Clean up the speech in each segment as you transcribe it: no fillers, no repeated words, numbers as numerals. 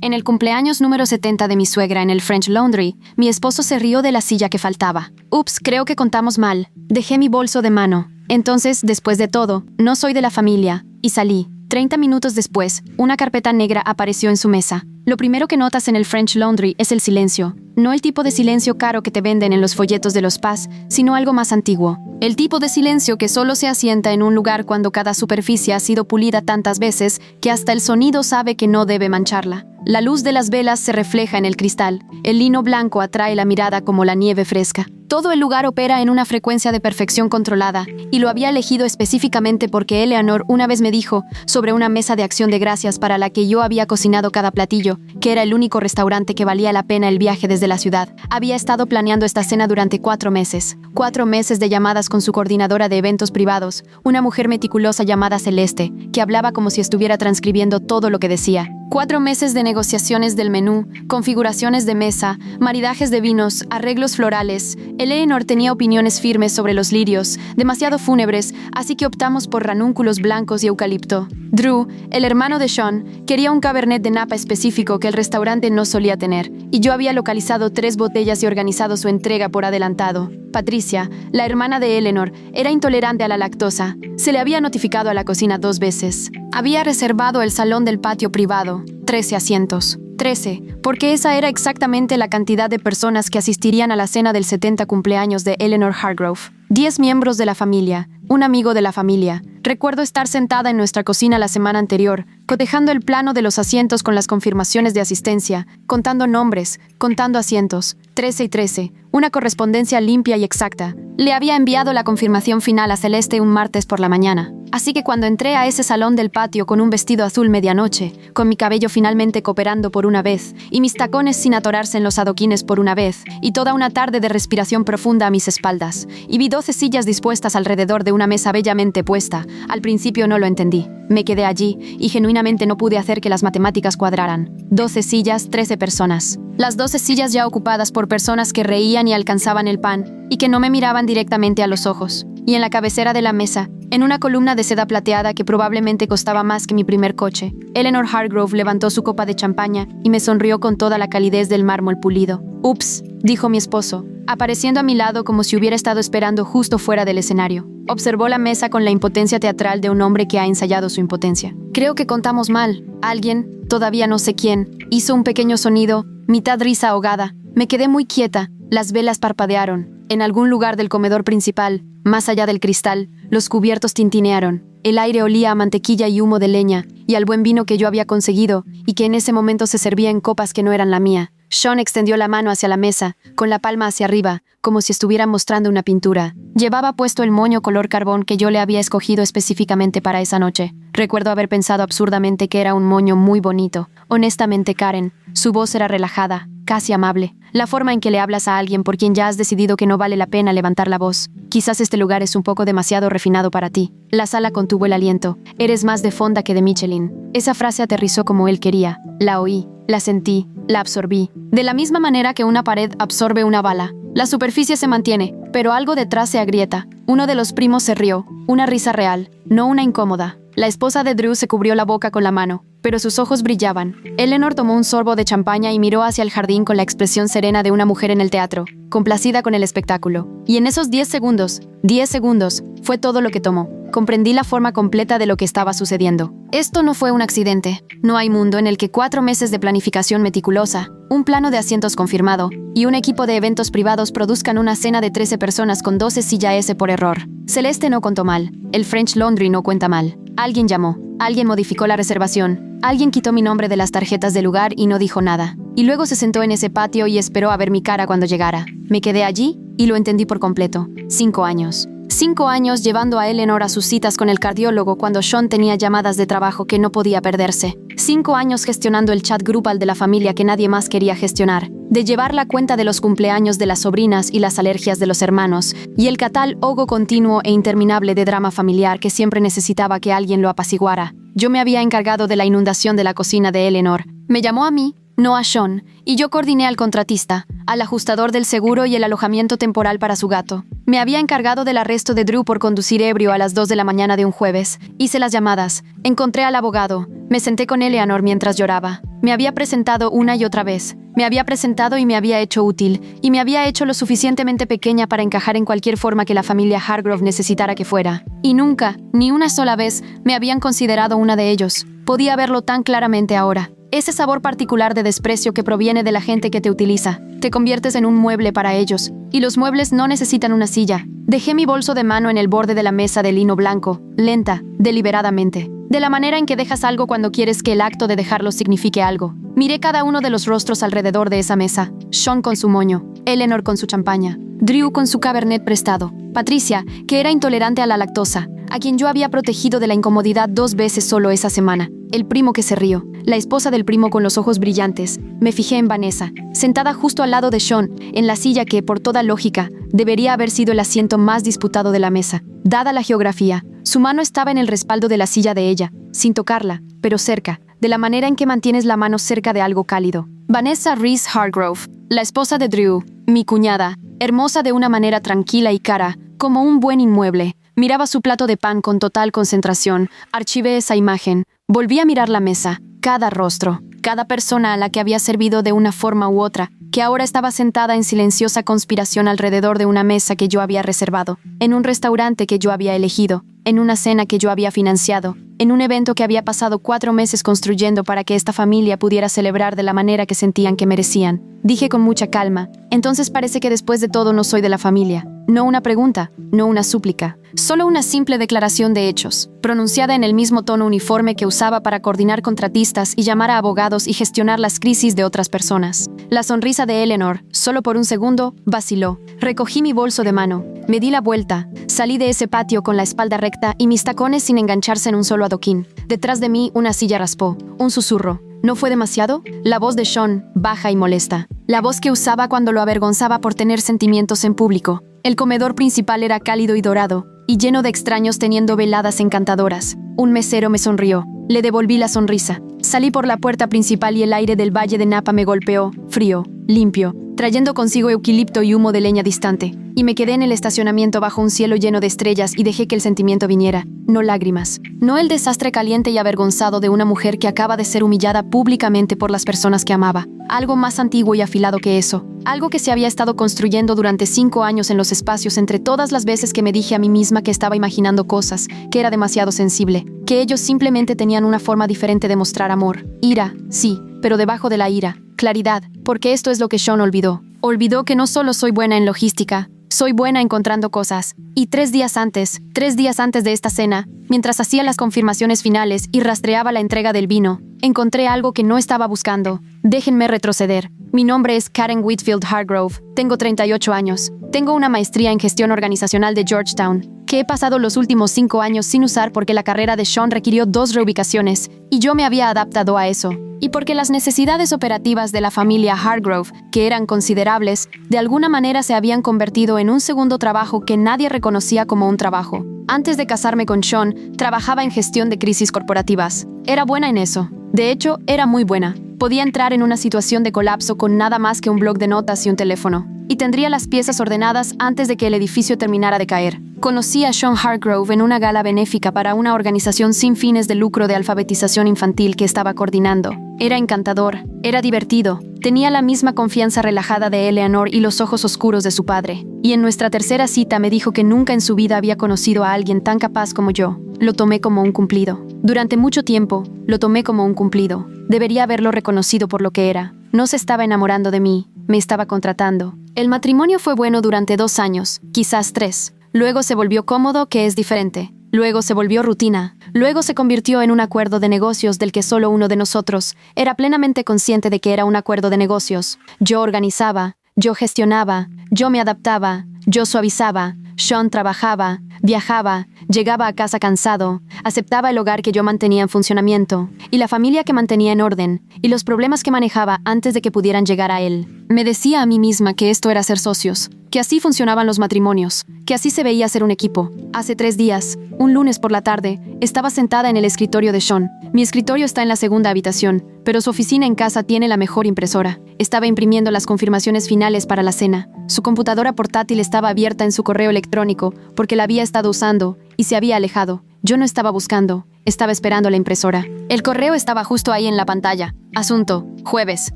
En el cumpleaños número 70 de mi suegra en el French Laundry, mi esposo se rió de la silla que faltaba. Ups, creo que contamos mal. Dejé mi bolso de mano. Entonces, después de todo, no soy de la familia, y salí. 30 minutos después, una carpeta negra apareció en su mesa. Lo primero que notas en el French Laundry es el silencio. No el tipo de silencio caro que te venden en los folletos de los spas, sino algo más antiguo. El tipo de silencio que solo se asienta en un lugar cuando cada superficie ha sido pulida tantas veces que hasta el sonido sabe que no debe mancharla. La luz de las velas se refleja en el cristal. El lino blanco atrae la mirada como la nieve fresca. Todo el lugar opera en una frecuencia de perfección controlada, y lo había elegido específicamente porque Eleanor una vez me dijo, sobre una mesa de acción de gracias para la que yo había cocinado cada platillo, que era el único restaurante que valía la pena el viaje desde la ciudad. Había estado planeando esta cena durante 4 meses. 4 meses de llamadas con su coordinadora de eventos privados, una mujer meticulosa llamada Celeste, que hablaba como si estuviera transcribiendo todo lo que decía. 4 meses de negociaciones del menú, configuraciones de mesa, maridajes de vinos, arreglos florales. Eleanor tenía opiniones firmes sobre los lirios, demasiado fúnebres, así que optamos por ranúnculos blancos y eucalipto. Drew, el hermano de Sean, quería un cabernet de Napa específico que el restaurante no solía tener, y yo había localizado 3 botellas y organizado su entrega por adelantado. Patricia, la hermana de Eleanor, era intolerante a la lactosa. Se le había notificado a la cocina 2 veces. Había reservado el salón del patio privado, 13 asientos. 13, porque esa era exactamente la cantidad de personas que asistirían a la cena del 70 cumpleaños de Eleanor Hargrove. 10 miembros de la familia, un amigo de la familia. Recuerdo estar sentada en nuestra cocina la semana anterior, cotejando el plano de los asientos con las confirmaciones de asistencia, contando nombres, contando asientos. 13 y 13, una correspondencia limpia y exacta. Le había enviado la confirmación final a Celeste un martes por la mañana. Así que cuando entré a ese salón del patio con un vestido azul medianoche, con mi cabello finalmente cooperando por una vez, y mis tacones sin atorarse en los adoquines por una vez, y toda una tarde de respiración profunda a mis espaldas, y vi 12 sillas dispuestas alrededor de una mesa bellamente puesta, al principio no lo entendí. Me quedé allí, y genuinamente no pude hacer que las matemáticas cuadraran. 12 sillas, 13 personas. Las 12 sillas ya ocupadas por personas que reían y alcanzaban el pan, y que no me miraban directamente a los ojos. Y en la cabecera de la mesa, en una columna de seda plateada que probablemente costaba más que mi primer coche, Eleanor Hargrove levantó su copa de champaña y me sonrió con toda la calidez del mármol pulido. «Ups», dijo mi esposo, apareciendo a mi lado como si hubiera estado esperando justo fuera del escenario. Observó la mesa con la impotencia teatral de un hombre que ha ensayado su impotencia. «Creo que contamos mal. Alguien, todavía no sé quién, hizo un pequeño sonido, mitad risa ahogada. Me quedé muy quieta. Las velas parpadearon. En algún lugar del comedor principal, más allá del cristal, los cubiertos tintinearon. El aire olía a mantequilla y humo de leña, y al buen vino que yo había conseguido, y que en ese momento se servía en copas que no eran la mía. Sean extendió la mano hacia la mesa, con la palma hacia arriba, como si estuviera mostrando una pintura. Llevaba puesto el moño color carbón que yo le había escogido específicamente para esa noche. Recuerdo haber pensado absurdamente que era un moño muy bonito. Honestamente, Karen, su voz era relajada, casi amable. La forma en que le hablas a alguien por quien ya has decidido que no vale la pena levantar la voz. Quizás este lugar es un poco demasiado refinado para ti. La sala contuvo el aliento. Eres más de Fonda que de Michelin. Esa frase aterrizó como él quería. La oí, la sentí, la absorbí. De la misma manera que una pared absorbe una bala. La superficie se mantiene, pero algo detrás se agrieta. Uno de los primos se rió. Una risa real, no una incómoda. La esposa de Drew se cubrió la boca con la mano, pero sus ojos brillaban. Eleanor tomó un sorbo de champaña y miró hacia el jardín con la expresión serena de una mujer en el teatro, complacida con el espectáculo. Y en esos 10 segundos, fue todo lo que tomó. Comprendí la forma completa de lo que estaba sucediendo. Esto no fue un accidente. No hay mundo en el que 4 meses de planificación meticulosa, un plano de asientos confirmado y un equipo de eventos privados produzcan una cena de 13 personas con 12 sillas por error. Celeste no contó mal. El French Laundry no cuenta mal. Alguien llamó. Alguien modificó la reservación. Alguien quitó mi nombre de las tarjetas del lugar y no dijo nada. Y luego se sentó en ese patio y esperó a ver mi cara cuando llegara. Me quedé allí y lo entendí por completo. 5 años. 5 años llevando a Eleanor a sus citas con el cardiólogo cuando Sean tenía llamadas de trabajo que no podía perderse. 5 años gestionando el chat grupal de la familia que nadie más quería gestionar. De llevar la cuenta de los cumpleaños de las sobrinas y las alergias de los hermanos. Y el catálogo continuo e interminable de drama familiar que siempre necesitaba que alguien lo apaciguara. Yo me había encargado de la inundación de la cocina de Eleanor. Me llamó a mí, no a Sean, y yo coordiné al contratista, al ajustador del seguro y el alojamiento temporal para su gato. Me había encargado del arresto de Drew por conducir ebrio a las 2 de la mañana de un jueves. Hice las llamadas, encontré al abogado, me senté con Eleanor mientras lloraba. Me había presentado una y otra vez. Me había presentado y me había hecho útil, y me había hecho lo suficientemente pequeña para encajar en cualquier forma que la familia Hargrove necesitara que fuera. Y nunca, ni una sola vez, me habían considerado una de ellos. Podía verlo tan claramente ahora. Ese sabor particular de desprecio que proviene de la gente que te utiliza. Te conviertes en un mueble para ellos. Y los muebles no necesitan una silla. Dejé mi bolso de mano en el borde de la mesa de lino blanco, lenta, deliberadamente. De la manera en que dejas algo cuando quieres que el acto de dejarlo signifique algo. Miré cada uno de los rostros alrededor de esa mesa. Sean con su moño, Eleanor con su champaña, Drew con su cabernet prestado, Patricia, que era intolerante a la lactosa, a quien yo había protegido de la incomodidad 2 veces solo esa semana, el primo que se rió, la esposa del primo con los ojos brillantes. Me fijé en Vanessa, sentada justo al lado de Sean, en la silla que, por toda lógica, debería haber sido el asiento más disputado de la mesa. Dada la geografía, su mano estaba en el respaldo de la silla de ella, sin tocarla, pero cerca, de la manera en que mantienes la mano cerca de algo cálido. Vanessa Reese Hargrove, la esposa de Drew, mi cuñada, hermosa de una manera tranquila y cara, como un buen inmueble, miraba su plato de pan con total concentración. Archivé esa imagen. Volví a mirar la mesa, cada rostro, cada persona a la que había servido de una forma u otra, que ahora estaba sentada en silenciosa conspiración alrededor de una mesa que yo había reservado, en un restaurante que yo había elegido, en una cena que yo había financiado, en un evento que había pasado 4 meses construyendo para que esta familia pudiera celebrar de la manera que sentían que merecían. Dije con mucha calma, entonces parece que después de todo no soy de la familia. No una pregunta, no una súplica, solo una simple declaración de hechos, pronunciada en el mismo tono uniforme que usaba para coordinar contratistas y llamar a abogados y gestionar las crisis de otras personas. La sonrisa de Eleanor, solo por un segundo, vaciló. Recogí mi bolso de mano, me di la vuelta, salí de ese patio con la espalda recta y mis tacones sin engancharse en un solo adoquín. Detrás de mí una silla raspó, un susurro. ¿No fue demasiado? La voz de Sean, baja y molesta. La voz que usaba cuando lo avergonzaba por tener sentimientos en público. El comedor principal era cálido y dorado, y lleno de extraños teniendo veladas encantadoras. Un mesero me sonrió. Le devolví la sonrisa. Salí por la puerta principal y el aire del valle de Napa me golpeó, frío, limpio, trayendo consigo eucalipto y humo de leña distante. Y me quedé en el estacionamiento bajo un cielo lleno de estrellas y dejé que el sentimiento viniera, no lágrimas. No el desastre caliente y avergonzado de una mujer que acaba de ser humillada públicamente por las personas que amaba. Algo más antiguo y afilado que eso. Algo que se había estado construyendo durante 5 años en los espacios entre todas las veces que me dije a mí misma que estaba imaginando cosas, que era demasiado sensible, que ellos simplemente tenían una forma diferente de mostrar amor. Ira, sí, pero debajo de la ira, claridad, porque esto es lo que Sean olvidó. Olvidó que no solo soy buena en logística, soy buena encontrando cosas. Y 3 días antes de esta cena, mientras hacía las confirmaciones finales y rastreaba la entrega del vino, encontré algo que no estaba buscando. Déjenme retroceder. Mi nombre es Karen Whitfield Hargrove. Tengo 38 años. Tengo una maestría en gestión organizacional de Georgetown, que he pasado los últimos 5 años sin usar porque la carrera de Sean requirió 2 reubicaciones, y yo me había adaptado a eso. Y porque las necesidades operativas de la familia Hargrove, que eran considerables, de alguna manera se habían convertido en un segundo trabajo que nadie reconocía como un trabajo. Antes de casarme con Sean, trabajaba en gestión de crisis corporativas. Era buena en eso. De hecho, era muy buena. Podía entrar en una situación de colapso con nada más que un bloc de notas y un teléfono. Y tendría las piezas ordenadas antes de que el edificio terminara de caer. Conocí a Sean Hargrove en una gala benéfica para una organización sin fines de lucro de alfabetización infantil que estaba coordinando. Era encantador, era divertido, tenía la misma confianza relajada de Eleanor y los ojos oscuros de su padre. Y en nuestra tercera cita me dijo que nunca en su vida había conocido a alguien tan capaz como yo. Lo tomé como un cumplido. Durante mucho tiempo, lo tomé como un cumplido. Debería haberlo reconocido por lo que era. No se estaba enamorando de mí, me estaba contratando. El matrimonio fue bueno durante 2 años, quizás 3. Luego se volvió cómodo, que es diferente. Luego se volvió rutina. Luego se convirtió en un acuerdo de negocios del que solo uno de nosotros era plenamente consciente de que era un acuerdo de negocios. Yo organizaba, yo gestionaba, yo me adaptaba, yo suavizaba. Sean trabajaba, viajaba, llegaba a casa cansado, aceptaba el hogar que yo mantenía en funcionamiento, y la familia que mantenía en orden, y los problemas que manejaba antes de que pudieran llegar a él. Me decía a mí misma que esto era ser socios, que así funcionaban los matrimonios, que así se veía ser un equipo. Hace 3 días, un lunes por la tarde, estaba sentada en el escritorio de Sean. Mi escritorio está en la segunda habitación, pero su oficina en casa tiene la mejor impresora. Estaba imprimiendo las confirmaciones finales para la cena. Su computadora portátil estaba abierta en su correo electrónico porque la había estado usando y se había alejado. Yo no estaba buscando. Estaba esperando la impresora. El correo estaba justo ahí en la pantalla. Asunto: jueves.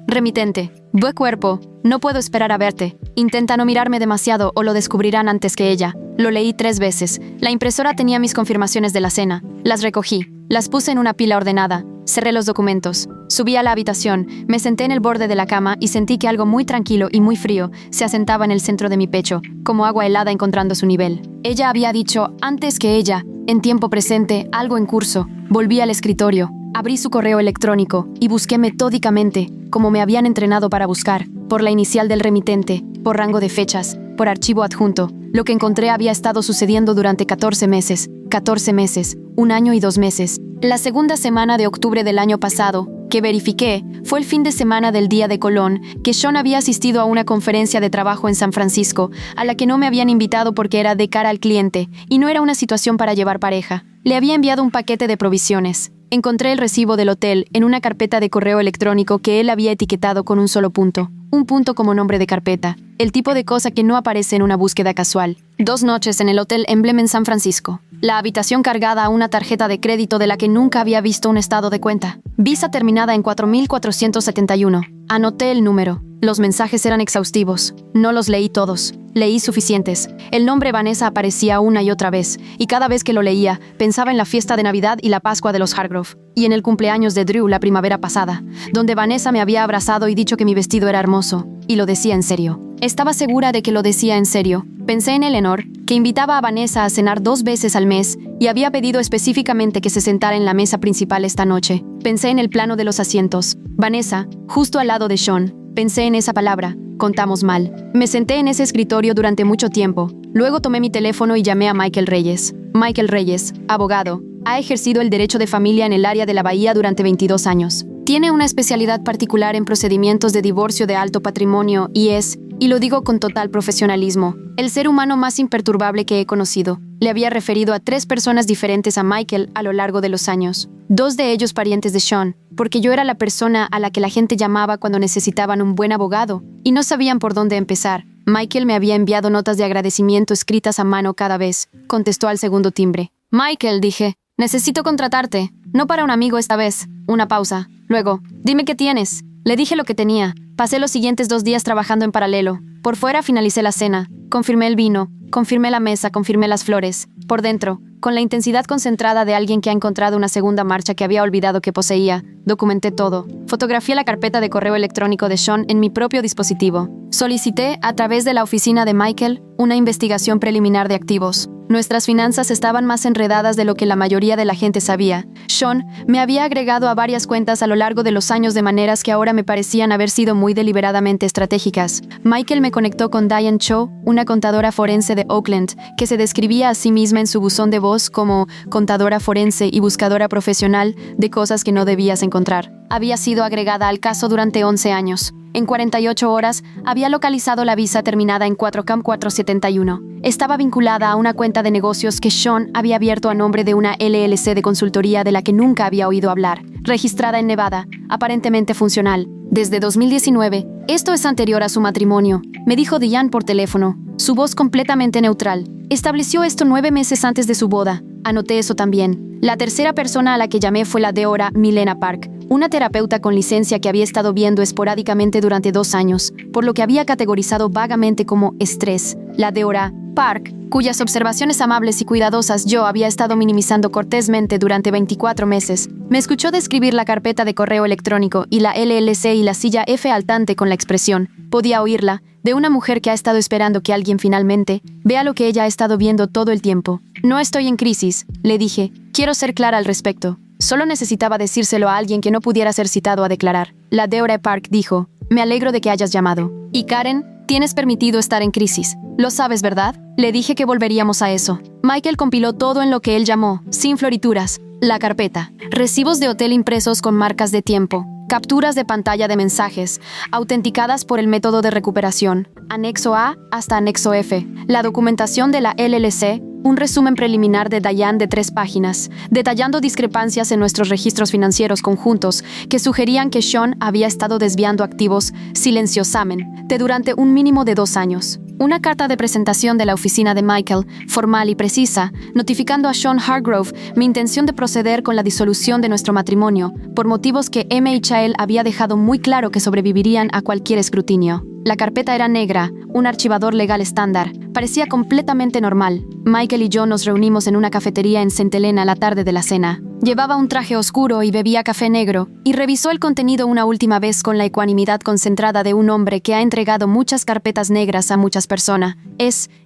Remitente: buen cuerpo. No puedo esperar a verte. Intenta no mirarme demasiado o lo descubrirán antes que ella. Lo leí 3 veces. La impresora tenía mis confirmaciones de la cena. Las recogí. Las puse en una pila ordenada. Cerré los documentos. Subí a la habitación. Me senté en el borde de la cama y sentí que algo muy tranquilo y muy frío se asentaba en el centro de mi pecho, como agua helada encontrando su nivel. Ella había dicho, antes que ella, en tiempo presente, algo en curso. Volví al escritorio. Abrí su correo electrónico y busqué metódicamente, como me habían entrenado para buscar, por la inicial del remitente, por rango de fechas, por archivo adjunto. Lo que encontré había estado sucediendo durante 14 meses. 14 meses, 1 año y 2 meses. La segunda semana de octubre del año pasado, que verifiqué, fue el fin de semana del Día de Colón, que Sean había asistido a una conferencia de trabajo en San Francisco, a la que no me habían invitado porque era de cara al cliente, y no era una situación para llevar pareja. Le había enviado un paquete de provisiones. Encontré el recibo del hotel en una carpeta de correo electrónico que él había etiquetado con un solo punto. Un punto como nombre de carpeta. El tipo de cosa que no aparece en una búsqueda casual. 2 noches en el Hotel Emblem en San Francisco. La habitación cargada a una tarjeta de crédito de la que nunca había visto un estado de cuenta. Visa terminada en 4471. Anoté el número. Los mensajes eran exhaustivos. No los leí todos. Leí suficientes. El nombre Vanessa aparecía una y otra vez, y cada vez que lo leía, pensaba en la fiesta de Navidad y la Pascua de los Hargrove, y en el cumpleaños de Drew la primavera pasada, donde Vanessa me había abrazado y dicho que mi vestido era hermoso, y lo decía en serio. Estaba segura de que lo decía en serio. Pensé en Eleanor, que invitaba a Vanessa a cenar 2 veces al mes, y había pedido específicamente que se sentara en la mesa principal esta noche. Pensé en el plano de los asientos. Vanessa, justo al lado de Sean. Pensé en esa palabra. Contamos mal. Me senté en ese escritorio durante mucho tiempo. Luego tomé mi teléfono y llamé a Michael Reyes. Michael Reyes, abogado, ha ejercido el derecho de familia en el área de la Bahía durante 22 años. Tiene una especialidad particular en procedimientos de divorcio de alto patrimonio y es, y lo digo con total profesionalismo, el ser humano más imperturbable que he conocido. Le había referido a 3 personas diferentes a Michael a lo largo de los años. 2 de ellos parientes de Sean, porque yo era la persona a la que la gente llamaba cuando necesitaban un buen abogado, y no sabían por dónde empezar. Michael me había enviado notas de agradecimiento escritas a mano cada vez. Contestó al segundo timbre. Michael, dije, necesito contratarte. No para un amigo esta vez. Una pausa. Luego, dime qué tienes. Le dije lo que tenía. Pasé los siguientes 2 días trabajando en paralelo. Por fuera finalicé la cena. Confirmé el vino. Confirmé la mesa. Confirmé las flores. Por dentro, con la intensidad concentrada de alguien que ha encontrado una segunda marcha que había olvidado que poseía, documenté todo. Fotografié la carpeta de correo electrónico de Sean en mi propio dispositivo. Solicité, a través de la oficina de Michael, una investigación preliminar de activos. Nuestras finanzas estaban más enredadas de lo que la mayoría de la gente sabía. Sean me había agregado a varias cuentas a lo largo de los años de maneras que ahora me parecían haber sido muy deliberadamente estratégicas. Michael me conectó con Diane Cho, una contadora forense de Oakland, que se describía a sí misma en su buzón de voz como contadora forense y buscadora profesional de cosas que no debías encontrar. Había sido agregada al caso durante 11 años. En 48 horas, había localizado la visa terminada en 4CAM471. Estaba vinculada a una cuenta de negocios que Sean había abierto a nombre de una LLC de consultoría de la que nunca había oído hablar, registrada en Nevada, aparentemente funcional. Desde 2019, esto es anterior a su matrimonio, me dijo Diane por teléfono, su voz completamente neutral. Estableció esto 9 meses antes de su boda. Anoté eso también. La tercera persona a la que llamé fue la Deora Milena Park, una terapeuta con licencia que había estado viendo esporádicamente durante 2 años, por lo que había categorizado vagamente como estrés. La Deora Park, cuyas observaciones amables y cuidadosas yo había estado minimizando cortésmente durante 24 meses, me escuchó describir la carpeta de correo electrónico y la LLC y la silla F altante con la expresión, podía oírla, de una mujer que ha estado esperando que alguien finalmente vea lo que ella ha estado viendo todo el tiempo. No estoy en crisis, le dije, quiero ser clara al respecto. Solo necesitaba decírselo a alguien que no pudiera ser citado a declarar. La Deora Park dijo, me alegro de que hayas llamado. Y Karen, tienes permitido estar en crisis. Lo sabes, ¿verdad? Le dije que volveríamos a eso. Michael compiló todo en lo que él llamó, sin florituras, la carpeta. Recibos de hotel impresos con marcas de tiempo. Capturas de pantalla de mensajes, autenticadas por el método de recuperación. Anexo A hasta anexo F. La documentación de la LLC. Un resumen preliminar de Diane de 3 páginas, detallando discrepancias en nuestros registros financieros conjuntos que sugerían que Sean había estado desviando activos silenciosamente durante un mínimo de 2 años. Una carta de presentación de la oficina de Michael, formal y precisa, notificando a Sean Hargrove mi intención de proceder con la disolución de nuestro matrimonio, por motivos que MHL había dejado muy claro que sobrevivirían a cualquier escrutinio. La carpeta era negra, un archivador legal estándar. Parecía completamente normal. Michael y yo nos reunimos en una cafetería en St. Helena la tarde de la cena. Llevaba un traje oscuro y bebía café negro, y revisó el contenido una última vez con la ecuanimidad concentrada de un hombre que ha entregado muchas carpetas negras a muchas personas.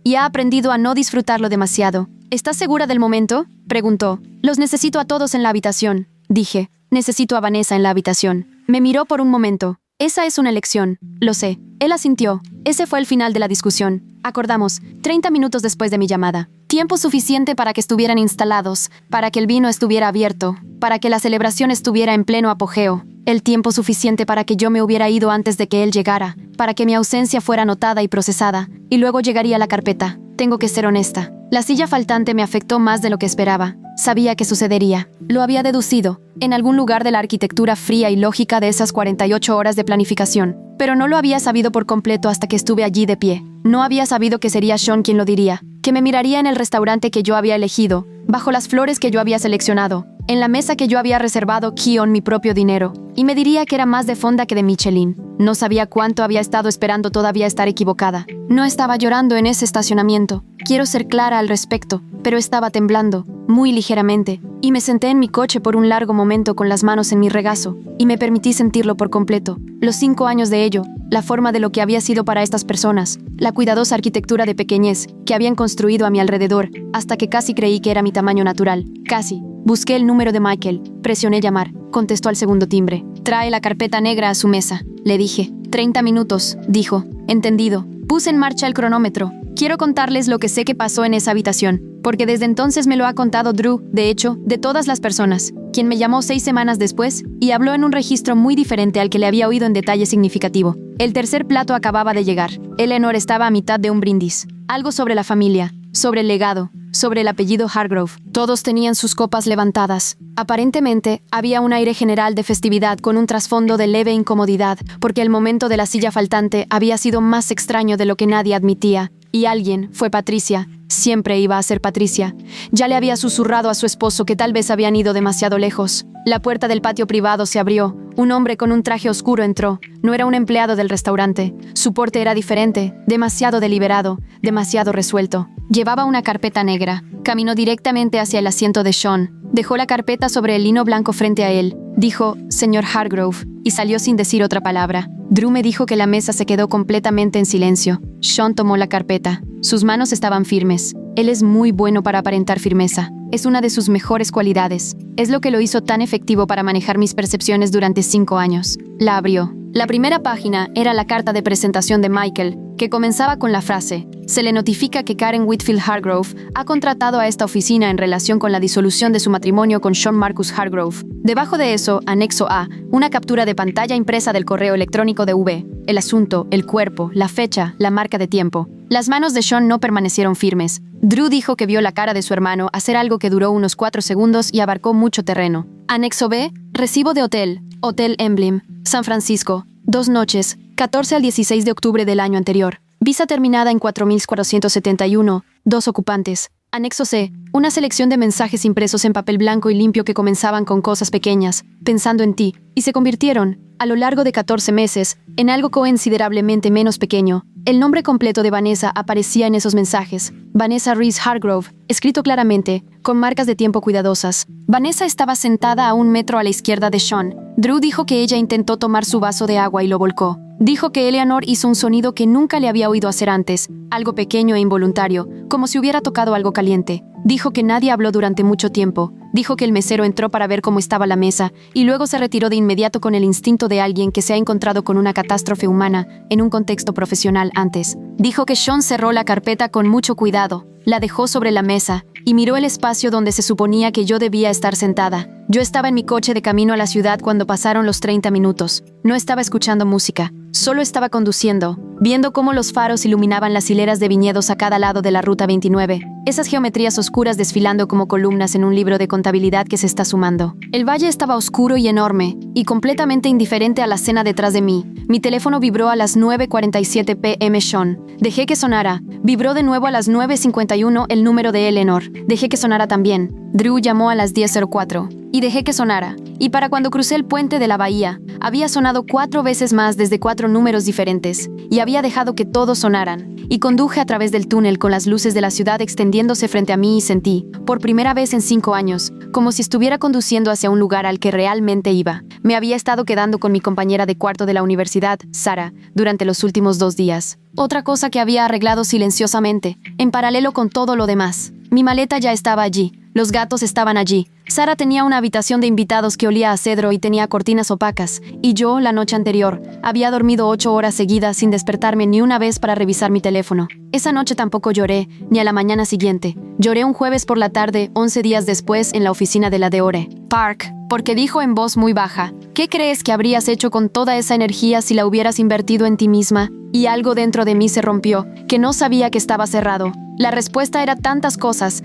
Y ha aprendido a no disfrutarlo demasiado. ¿Estás segura del momento?, preguntó. Los necesito a todos en la habitación, dije. Necesito a Vanessa en la habitación. Me miró por un momento. Esa es una elección, lo sé. Él asintió. Ese fue el final de la discusión. Acordamos, 30 minutos después de mi llamada. Tiempo suficiente para que estuvieran instalados, para que el vino estuviera abierto, para que la celebración estuviera en pleno apogeo. El tiempo suficiente para que yo me hubiera ido antes de que él llegara, para que mi ausencia fuera notada y procesada, y luego llegaría la carpeta. Tengo que ser honesta. La silla faltante me afectó más de lo que esperaba. Sabía que sucedería. Lo había deducido, en algún lugar de la arquitectura fría y lógica de esas 48 horas de planificación. Pero no lo había sabido por completo hasta que estuve allí de pie. No había sabido que sería Sean quien lo diría, que me miraría en el restaurante que yo había elegido, bajo las flores que yo había seleccionado, en la mesa que yo había reservado con mi propio dinero, y me diría que era más de Fonda que de Michelin. No sabía cuánto había estado esperando todavía estar equivocada. No estaba llorando en ese estacionamiento. Quiero ser clara al respecto, pero estaba temblando, muy ligeramente, y me senté en mi coche por un largo momento con las manos en mi regazo, y me permití sentirlo por completo. Los 5 años de ello, la forma de lo que había sido para estas personas, la cuidadosa arquitectura de pequeñez que habían construido a mi alrededor, hasta que casi creí que era mi tamaño natural. Casi. Busqué el número de Michael. Presioné llamar. Contestó al segundo timbre. Trae la carpeta negra a su mesa, le dije. 30 minutos, dijo. Entendido. Puse en marcha el cronómetro. Quiero contarles lo que sé que pasó en esa habitación, porque desde entonces me lo ha contado Drew, de hecho, de todas las personas, quien me llamó 6 semanas después y habló en un registro muy diferente al que le había oído en detalle significativo. El tercer plato acababa de llegar. Eleanor estaba a mitad de un brindis. Algo sobre la familia, sobre el legado, sobre el apellido Hargrove. Todos tenían sus copas levantadas. Aparentemente, había un aire general de festividad con un trasfondo de leve incomodidad, porque el momento de la silla faltante había sido más extraño de lo que nadie admitía. Y alguien, fue Patricia. Siempre iba a ser Patricia. Ya le había susurrado a su esposo que tal vez habían ido demasiado lejos. La puerta del patio privado se abrió. Un hombre con un traje oscuro entró. No era un empleado del restaurante. Su porte era diferente, demasiado deliberado, demasiado resuelto. Llevaba una carpeta negra. Caminó directamente hacia el asiento de Sean. Dejó la carpeta sobre el lino blanco frente a él. Dijo, «Señor Hargrove», y salió sin decir otra palabra. Drew me dijo que la mesa se quedó completamente en silencio. Sean tomó la carpeta. Sus manos estaban firmes. Él es muy bueno para aparentar firmeza. Es una de sus mejores cualidades. Es lo que lo hizo tan efectivo para manejar mis percepciones durante 5 años. La abrió. La primera página era la carta de presentación de Michael, que comenzaba con la frase: «Se le notifica que Karen Whitfield Hargrove ha contratado a esta oficina en relación con la disolución de su matrimonio con Sean Marcus Hargrove». Debajo de eso, anexo A, una captura de pantalla impresa del correo electrónico de V. El asunto, el cuerpo, la fecha, la marca de tiempo. Las manos de Sean no permanecieron firmes. Drew dijo que vio la cara de su hermano hacer algo que duró unos 4 segundos y abarcó mucho terreno. Anexo B, recibo de hotel, Hotel Emblem, San Francisco, 2 noches, 14 al 16 de octubre del año anterior. Visa terminada en 4471, 2 ocupantes. Anexo C, una selección de mensajes impresos en papel blanco y limpio que comenzaban con cosas pequeñas, pensando en ti, y se convirtieron, a lo largo de 14 meses, en algo considerablemente menos pequeño. El nombre completo de Vanessa aparecía en esos mensajes. Vanessa Reese Hargrove, escrito claramente, con marcas de tiempo cuidadosas. Vanessa estaba sentada a 1 metro a la izquierda de Sean. Drew dijo que ella intentó tomar su vaso de agua y lo volcó. Dijo que Eleanor hizo un sonido que nunca le había oído hacer antes, algo pequeño e involuntario, como si hubiera tocado algo caliente. Dijo que nadie habló durante mucho tiempo. Dijo que el mesero entró para ver cómo estaba la mesa y luego se retiró de inmediato con el instinto de alguien que se ha encontrado con una catástrofe humana en un contexto profesional antes. Dijo que Sean cerró la carpeta con mucho cuidado, la dejó sobre la mesa y miró el espacio donde se suponía que yo debía estar sentada. Yo estaba en mi coche de camino a la ciudad cuando pasaron los 30 minutos. No estaba escuchando música, solo estaba conduciendo, viendo cómo los faros iluminaban las hileras de viñedos a cada lado de la Ruta 29. Esas geometrías oscuras desfilando como columnas en un libro de contabilidad que se está sumando. El valle estaba oscuro y enorme, y completamente indiferente a la escena detrás de mí, Mi teléfono vibró a las 9:47 p.m. Sean. Dejé que sonara. Vibró de nuevo a las 9:51 el número de Eleanor. Dejé que sonara también. Drew llamó a las 10:04. Y dejé que sonara. Y para cuando crucé el puente de la bahía, había sonado 4 veces más desde 4 números diferentes. Y había dejado que todos sonaran. Y conduje a través del túnel con las luces de la ciudad extendiéndose frente a mí y sentí, por primera vez en 5 años, como si estuviera conduciendo hacia un lugar al que realmente iba. Me había estado quedando con mi compañera de cuarto de la universidad, Sarah, durante los últimos 2 días. Otra cosa que había arreglado silenciosamente, en paralelo con todo lo demás. Mi maleta ya estaba allí. Los gatos estaban allí. Sarah tenía una habitación de invitados que olía a cedro y tenía cortinas opacas. Y yo, la noche anterior, había dormido 8 horas seguidas sin despertarme ni una vez para revisar mi teléfono. Esa noche tampoco lloré, ni a la mañana siguiente. Lloré un jueves por la tarde, 11 días después, en la oficina de la Deore Park, porque dijo en voz muy baja, ¿qué crees que habrías hecho con toda esa energía si la hubieras invertido en ti misma? Y algo dentro de mí se rompió, que no sabía que estaba cerrado. La respuesta era tantas cosas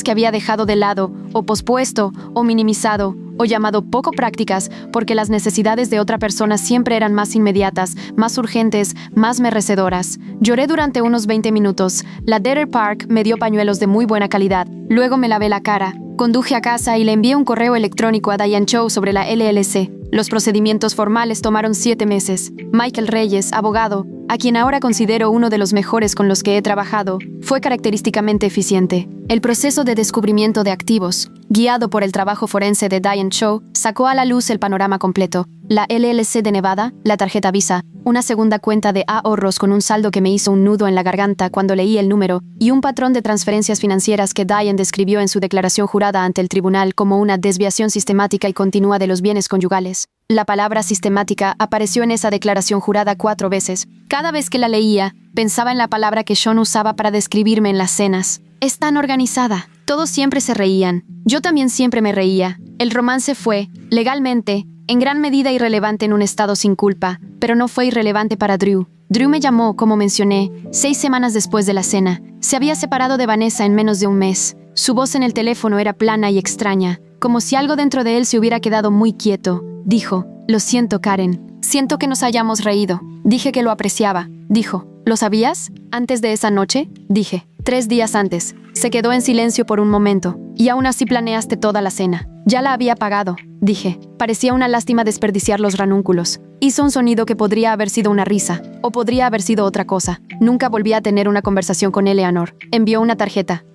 que había dejado de lado, o pospuesto, o minimizado, o llamado poco prácticas, porque las necesidades de otra persona siempre eran más inmediatas, más urgentes, más merecedoras. Lloré durante unos 20 minutos. La Deere Park me dio pañuelos de muy buena calidad. Luego me lavé la cara. Conduje a casa y le envié un correo electrónico a Diane Chow sobre la LLC. Los procedimientos formales tomaron 7 meses. Michael Reyes, abogado, a quien ahora considero uno de los mejores con los que he trabajado, fue característicamente eficiente. El proceso de descubrimiento de activos, guiado por el trabajo forense de Diane Chow, sacó a la luz el panorama completo. La LLC de Nevada, la tarjeta Visa, una segunda cuenta de ahorros con un saldo que me hizo un nudo en la garganta cuando leí el número, y un patrón de transferencias financieras que Diane describió en su declaración jurada ante el tribunal como una desviación sistemática y continua de los bienes conyugales. La palabra sistemática apareció en esa declaración jurada 4 veces. Cada vez que la leía, pensaba en la palabra que Sean usaba para describirme en las cenas. Es tan organizada. Todos siempre se reían. Yo también siempre me reía. El romance fue, legalmente, en gran medida irrelevante en un estado sin culpa, pero no fue irrelevante para Drew. Drew me llamó, como mencioné, 6 semanas después de la cena. Se había separado de Vanessa en menos de un mes. Su voz en el teléfono era plana y extraña, como si algo dentro de él se hubiera quedado muy quieto. Dijo, «Lo siento, Karen. Siento que nos hayamos reído». Dije que lo apreciaba. Dijo, «¿Lo sabías? Antes de esa noche?» Dije, 3 días antes. Se quedó en silencio por un momento. «Y aún así planeaste toda la cena». «Ya la había pagado», dije. Parecía una lástima desperdiciar los ranúnculos. Hizo un sonido que podría haber sido una risa, o podría haber sido otra cosa. Nunca volví a tener una conversación con Eleanor. Envió una tarjeta,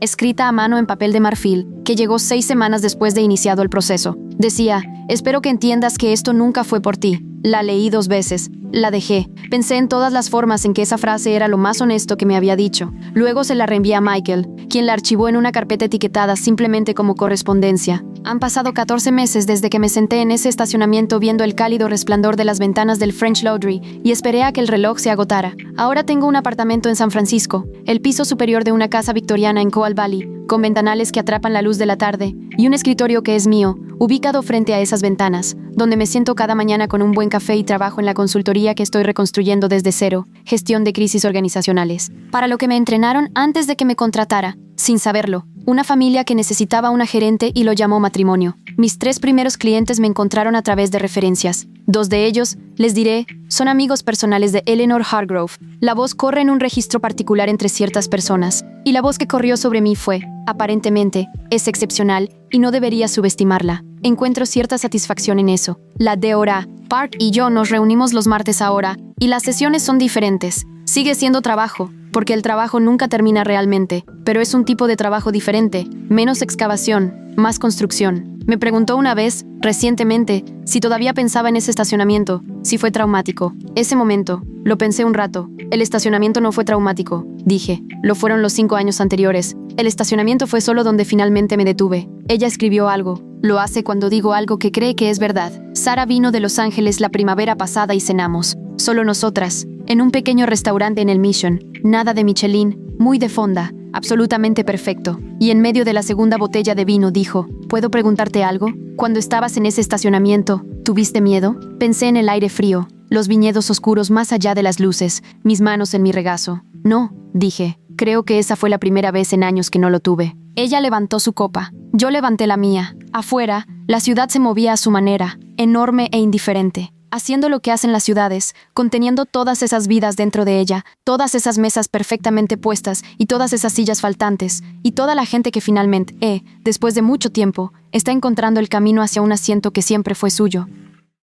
escrita a mano en papel de marfil, que llegó 6 semanas después de iniciado el proceso. Decía, «Espero que entiendas que esto nunca fue por ti». La leí 2 veces. La dejé. Pensé en todas las formas en que esa frase era lo más honesto que me había dicho. Luego se la reenvié a Michael, quien la archivó en una carpeta etiquetada simplemente como correspondencia. Han pasado 14 meses desde que me senté en ese estacionamiento viendo el cálido resplandor de las ventanas del French Laundry y esperé a que el reloj se agotara. Ahora tengo un apartamento en San Francisco, el piso superior de una casa victoriana en Coal Valley, con ventanales que atrapan la luz de la tarde, y un escritorio que es mío, ubicado frente a esas ventanas, donde me siento cada mañana con un buen café y trabajo en la consultoría que estoy reconstruyendo desde cero, gestión de crisis organizacionales. Para lo que me entrenaron antes de que me contratara, sin saberlo, una familia que necesitaba una gerente y lo llamó matrimonio. Mis 3 primeros clientes me encontraron a través de referencias. 2 de ellos, les diré, son amigos personales de Eleanor Hargrove. La voz corre en un registro particular entre ciertas personas, y la voz que corrió sobre mí fue, aparentemente, es excepcional y no debería subestimarla. Encuentro cierta satisfacción en eso. La Deore Park y yo nos reunimos los martes ahora, y las sesiones son diferentes. Sigue siendo trabajo, porque el trabajo nunca termina realmente, pero es un tipo de trabajo diferente, menos excavación, más construcción. Me preguntó una vez, recientemente, si todavía pensaba en ese estacionamiento, si fue traumático. Ese momento, lo pensé un rato. El estacionamiento no fue traumático, dije. Lo fueron los 5 años anteriores. El estacionamiento fue solo donde finalmente me detuve. Ella escribió algo. Lo hace cuando digo algo que cree que es verdad. Sarah vino de Los Ángeles la primavera pasada y cenamos. Solo nosotras, en un pequeño restaurante en el Mission. Nada de Michelin, muy de fonda, absolutamente perfecto. Y en medio de la segunda botella de vino dijo, ¿puedo preguntarte algo? Cuando estabas en ese estacionamiento, ¿tuviste miedo? Pensé en el aire frío, los viñedos oscuros más allá de las luces, mis manos en mi regazo. No, dije, creo que esa fue la primera vez en años que no lo tuve. Ella levantó su copa. Yo levanté la mía. Afuera, la ciudad se movía a su manera, enorme e indiferente. haciendo lo que hacen las ciudades, conteniendo todas esas vidas dentro de ella, todas esas mesas perfectamente puestas y todas esas sillas faltantes, y toda la gente que finalmente, después de mucho tiempo, está encontrando el camino hacia un asiento que siempre fue suyo.